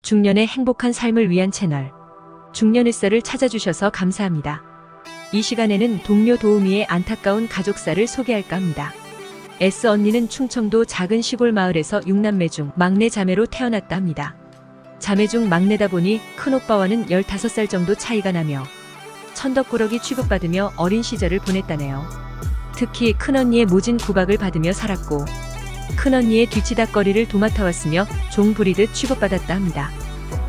중년의 행복한 삶을 위한 채널 중년의썰을 찾아주셔서 감사합니다. 이 시간에는 동료 도우미의 안타까운 가족사를 소개할까 합니다. S 언니는 충청도 작은 시골 마을에서 6남매 중 막내 자매로 태어났다 합니다. 자매 중 막내다 보니 큰오빠와는 15살 정도 차이가 나며 천덕꾸러기 취급받으며 어린 시절을 보냈다네요. 특히 큰언니의 모진 구박을 받으며 살았고 큰언니의 뒤치다꺼리를 도맡아왔으며 종 부리듯 취급받았다 합니다.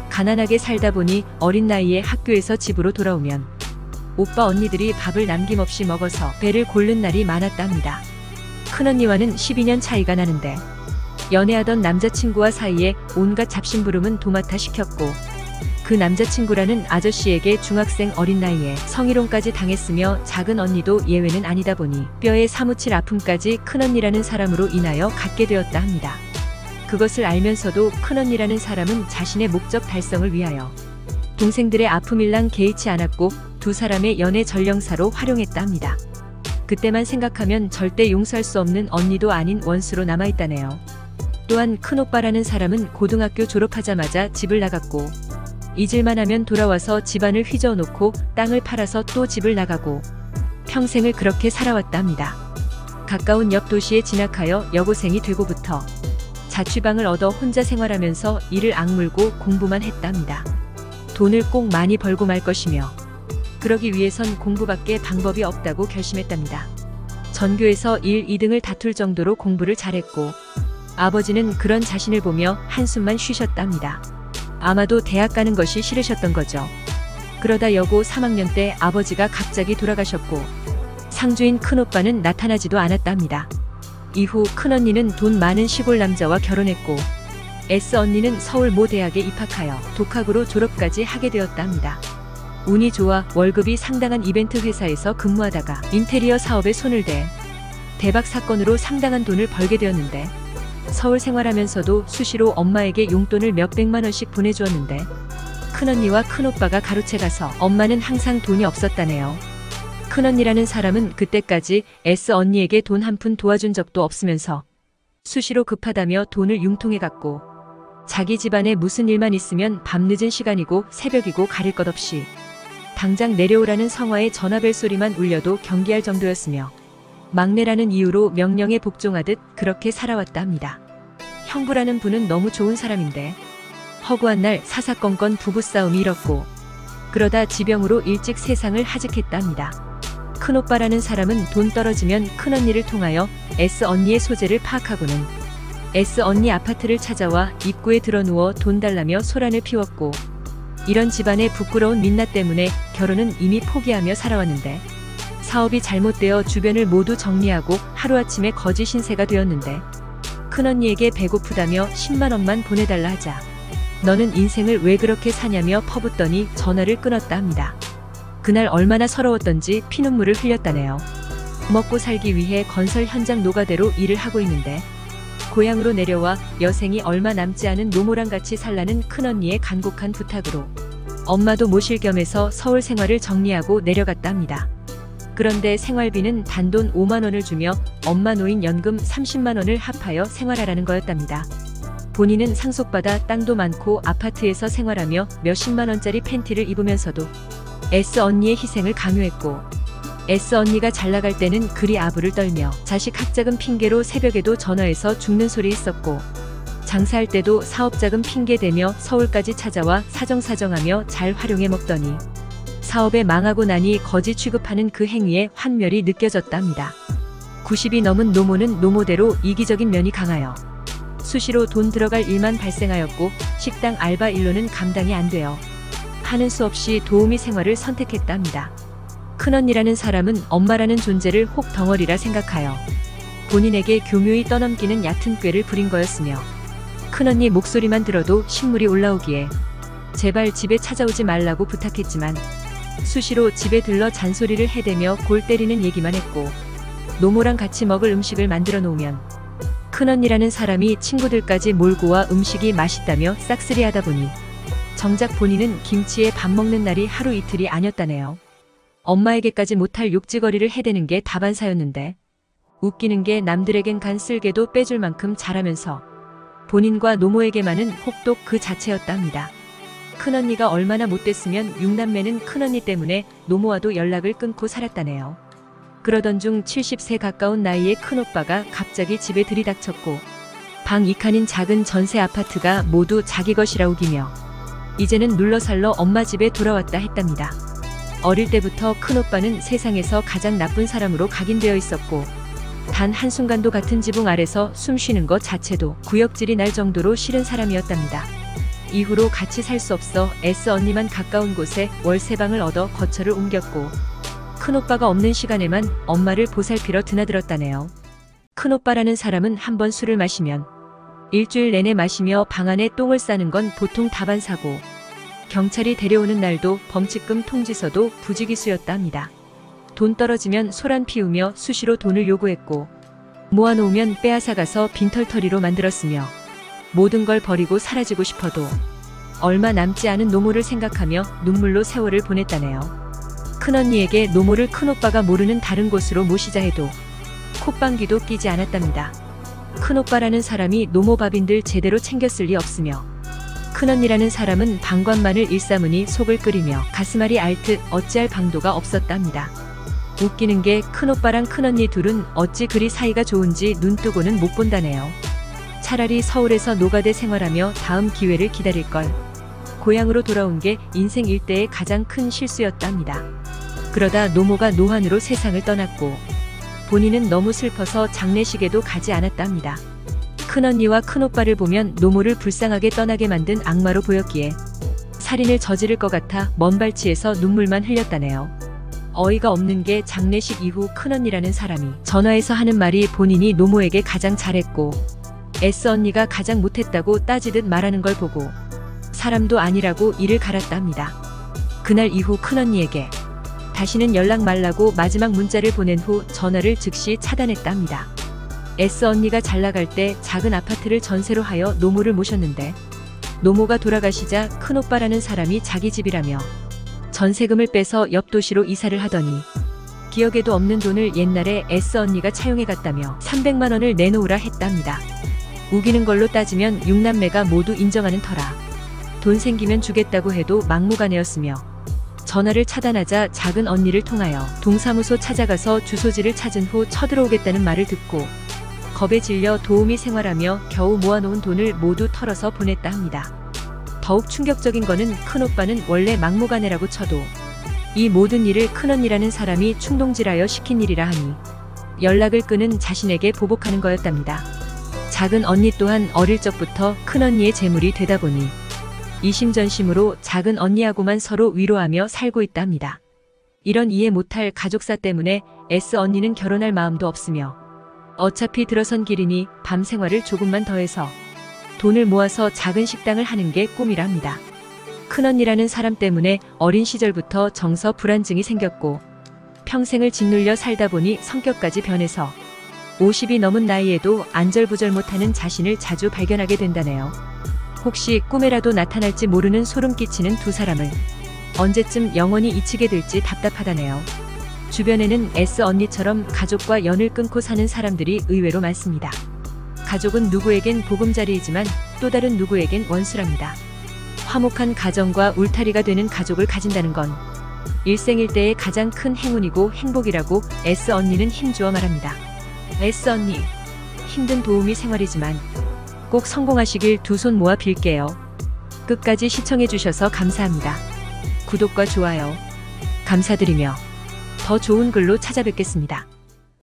가난하게 살다 보니 어린 나이에 학교에서 집으로 돌아오면 오빠 언니들이 밥을 남김없이 먹어서 배를 고른 날이 많았다 합니다. 큰언니와는 12년 차이가 나는데 연애하던 남자친구와 사이에 온갖 잡심부름은 도맡아 시켰고 그 남자친구라는 아저씨에게 중학생 어린 나이에 성희롱까지 당했으며 작은 언니도 예외는 아니다 보니 뼈에 사무칠 아픔까지 큰언니라는 사람으로 인하여 갖게 되었다 합니다. 그것을 알면서도 큰언니라는 사람은 자신의 목적 달성을 위하여 동생들의 아픔일랑 개의치 않았고 두 사람의 연애 전령사로 활용했다 합니다. 그때만 생각하면 절대 용서할 수 없는 언니도 아닌 원수로 남아있다네요. 또한 큰오빠라는 사람은 고등학교 졸업하자마자 집을 나갔고 잊을만 하면 돌아와서 집안을 휘저어놓고 땅을 팔아서 또 집을 나가고 평생을 그렇게 살아왔다 합니다. 가까운 옆 도시에 진학하여 여고생이 되고부터 자취방을 얻어 혼자 생활하면서 이를 악물고 공부만 했다 합니다. 돈을 꼭 많이 벌고 말 것이며 그러기 위해선 공부밖에 방법이 없다고 결심했답니다. 전교에서 1, 2등을 다툴 정도로 공부를 잘했고 아버지는 그런 자신을 보며 한숨만 쉬셨답니다. 아마도 대학 가는 것이 싫으셨던 거죠. 그러다 여고 3학년 때 아버지가 갑자기 돌아가셨고 상주인 큰오빠는 나타나지도 않았다 합니다. 이후 큰언니는 돈 많은 시골 남자와 결혼했고 S 언니는 서울 모 대학에 입학하여 독학으로 졸업까지 하게 되었다 합니다. 운이 좋아 월급이 상당한 이벤트 회사에서 근무하다가 인테리어 사업에 손을 대 대박 사건으로 상당한 돈을 벌게 되었는데 서울 생활하면서도 수시로 엄마에게 용돈을 몇백만 원씩 보내주었는데 큰언니와 큰오빠가 가로채 가서 엄마는 항상 돈이 없었다네요. 큰언니라는 사람은 그때까지 S 언니에게 돈 한 푼 도와준 적도 없으면서 수시로 급하다며 돈을 융통해 갔고 자기 집안에 무슨 일만 있으면 밤늦은 시간이고 새벽이고 가릴 것 없이 당장 내려오라는 성화의 전화벨 소리만 울려도 경기할 정도였으며 막내라는 이유로 명령에 복종하듯 그렇게 살아왔다 합니다. 형부라는 분은 너무 좋은 사람인데 허구한 날 사사건건 부부싸움이 일었고 그러다 지병으로 일찍 세상을 하직했다 합니다. 큰오빠라는 사람은 돈 떨어지면 큰언니를 통하여 S 언니의 소재를 파악하고는 S 언니 아파트를 찾아와 입구에 드러누워 돈 달라며 소란을 피웠고 이런 집안의 부끄러운 민낯 때문에 결혼은 이미 포기하며 살아왔는데 사업이 잘못되어 주변을 모두 정리하고 하루아침에 거지 신세가 되었는데 큰언니에게 배고프다며 10만 원만 보내달라 하자 너는 인생을 왜 그렇게 사냐며 퍼붓더니 전화를 끊었다 합니다. 그날 얼마나 서러웠던지 피눈물을 흘렸다네요. 먹고 살기 위해 건설 현장 노가대로 일을 하고 있는데 고향으로 내려와 여생이 얼마 남지 않은 노모랑 같이 살라는 큰언니의 간곡한 부탁으로 엄마도 모실 겸해서 서울 생활을 정리하고 내려갔다 합니다. 그런데 생활비는 단돈 5만 원을 주며 엄마 노인 연금 30만 원을 합하여 생활하라는 거였답니다. 본인은 상속받아 땅도 많고 아파트에서 생활하며 몇십만 원짜리 팬티를 입으면서도 S 언니의 희생을 강요했고 S 언니가 잘나갈 때는 그리 아부를 떨며 자식 학자금 핑계로 새벽에도 전화해서 죽는 소리 했었고 장사할 때도 사업자금 핑계대며 서울까지 찾아와 사정사정하며 잘 활용해 먹더니 사업에 망하고 나니 거지 취급하는 그 행위에 환멸이 느껴졌다 합니다. 90이 넘은 노모는 노모대로 이기적인 면이 강하여 수시로 돈 들어갈 일만 발생하였고 식당 알바 일로는 감당이 안 되어 하는 수 없이 도우미 생활을 선택했다 합니다. 큰언니라는 사람은 엄마라는 존재를 혹 덩어리라 생각하여 본인에게 교묘히 떠넘기는 얕은 꾀를 부린 거였으며 큰언니 목소리만 들어도 신물이 올라오기에 제발 집에 찾아오지 말라고 부탁했지만 수시로 집에 들러 잔소리를 해대며 골 때리는 얘기만 했고 노모랑 같이 먹을 음식을 만들어 놓으면 큰언니라는 사람이 친구들까지 몰고 와 음식이 맛있다며 싹쓸이하다 보니 정작 본인은 김치에 밥 먹는 날이 하루 이틀이 아니었다네요. 엄마에게까지 못할 욕지거리를 해대는 게 다반사였는데 웃기는 게 남들에겐 간 쓸개도 빼줄 만큼 잘하면서 본인과 노모에게만은 혹독 그 자체였답니다. 큰언니가 얼마나 못됐으면 6남매는 큰언니 때문에 노모와도 연락을 끊고 살았다네요. 그러던 중 70세 가까운 나이의 큰오빠가 갑자기 집에 들이닥쳤고 방 2칸인 작은 전세 아파트가 모두 자기 것이라 우기며 이제는 눌러살러 엄마 집에 돌아왔다 했답니다. 어릴 때부터 큰오빠는 세상에서 가장 나쁜 사람으로 각인되어 있었고 단 한순간도 같은 지붕 아래서 숨 쉬는 것 자체도 구역질이 날 정도로 싫은 사람이었답니다. 이후로 같이 살 수 없어 S언니만 가까운 곳에 월세방을 얻어 거처를 옮겼고 큰오빠가 없는 시간에만 엄마를 보살피러 드나들었다네요. 큰오빠라는 사람은 한번 술을 마시면 일주일 내내 마시며 방 안에 똥을 싸는 건 보통 다반사고 경찰이 데려오는 날도 범칙금 통지서도 부지기수였다 합니다. 돈 떨어지면 소란 피우며 수시로 돈을 요구했고 모아놓으면 빼앗아가서 빈털터리로 만들었으며 모든 걸 버리고 사라지고 싶어도 얼마 남지 않은 노모를 생각하며 눈물로 세월을 보냈다네요. 큰언니에게 노모를 큰오빠가 모르는 다른 곳으로 모시자 해도 콧방귀도 끼지 않았답니다. 큰오빠라는 사람이 노모 밥인들 제대로 챙겼을 리 없으며 큰언니라는 사람은 방관만을 일삼으니 속을 끓이며 가슴앓이 앓듯 어찌할 방도가 없었답니다. 웃기는 게 큰오빠랑 큰언니 둘은 어찌 그리 사이가 좋은지 눈 뜨고는 못 본다네요. 차라리 서울에서 노가대 생활하며 다음 기회를 기다릴걸. 고향으로 돌아온 게 인생 일대의 가장 큰 실수였답니다. 그러다 노모가 노환으로 세상을 떠났고 본인은 너무 슬퍼서 장례식에도 가지 않았답니다. 큰언니와 큰오빠를 보면 노모를 불쌍하게 떠나게 만든 악마로 보였기에 살인을 저지를 것 같아 먼 발치에서 눈물만 흘렸다네요. 어이가 없는 게 장례식 이후 큰언니라는 사람이 전화해서 하는 말이 본인이 노모에게 가장 잘했고 S언니가 가장 못했다고 따지듯 말하는 걸 보고 사람도 아니라고 이를 갈았답니다. 그날 이후 큰언니에게 다시는 연락 말라고 마지막 문자를 보낸 후 전화를 즉시 차단했답니다. S언니가 잘나갈 때 작은 아파트를 전세로 하여 노모를 모셨는데 노모가 돌아가시자 큰오빠라는 사람이 자기 집이라며 전세금을 빼서 옆 도시로 이사를 하더니 기억에도 없는 돈을 옛날에 S언니가 차용해 갔다며 300만 원을 내놓으라 했답니다. 우기는 걸로 따지면 6남매가 모두 인정하는 터라 돈 생기면 주겠다고 해도 막무가내였으며 전화를 차단하자 작은 언니를 통하여 동사무소 찾아가서 주소지를 찾은 후 쳐들어오겠다는 말을 듣고 겁에 질려 도우미 생활하며 겨우 모아놓은 돈을 모두 털어서 보냈다 합니다. 더욱 충격적인 거는 큰오빠는 원래 막무가내라고 쳐도 이 모든 일을 큰언니라는 사람이 충동질하여 시킨 일이라 하니 연락을 끊은 자신에게 보복하는 거였답니다. 작은 언니 또한 어릴 적부터 큰언니의 재물이 되다 보니 이심전심으로 작은 언니하고만 서로 위로하며 살고 있다 합니다. 이런 이해 못할 가족사 때문에 S언니는 결혼할 마음도 없으며 어차피 들어선 길이니 밤 생활을 조금만 더해서 돈을 모아서 작은 식당을 하는 게 꿈이랍니다. 큰언니라는 사람 때문에 어린 시절부터 정서 불안증이 생겼고 평생을 짓눌려 살다 보니 성격까지 변해서 50이 넘은 나이에도 안절부절 못하는 자신을 자주 발견하게 된다네요. 혹시 꿈에라도 나타날지 모르는 소름 끼치는 두 사람을 언제쯤 영원히 잊히게 될지 답답하다네요. 주변에는 S언니처럼 가족과 연을 끊고 사는 사람들이 의외로 많습니다. 가족은 누구에겐 보금자리이지만 또 다른 누구에겐 원수랍니다. 화목한 가정과 울타리가 되는 가족을 가진다는 건 일생일대의 가장 큰 행운이고 행복이라고 S언니는 힘주어 말합니다. S언니, 힘든 도우미 생활이지만 꼭 성공하시길 두 손 모아 빌게요. 끝까지 시청해주셔서 감사합니다. 구독과 좋아요 감사드리며 더 좋은 글로 찾아뵙겠습니다.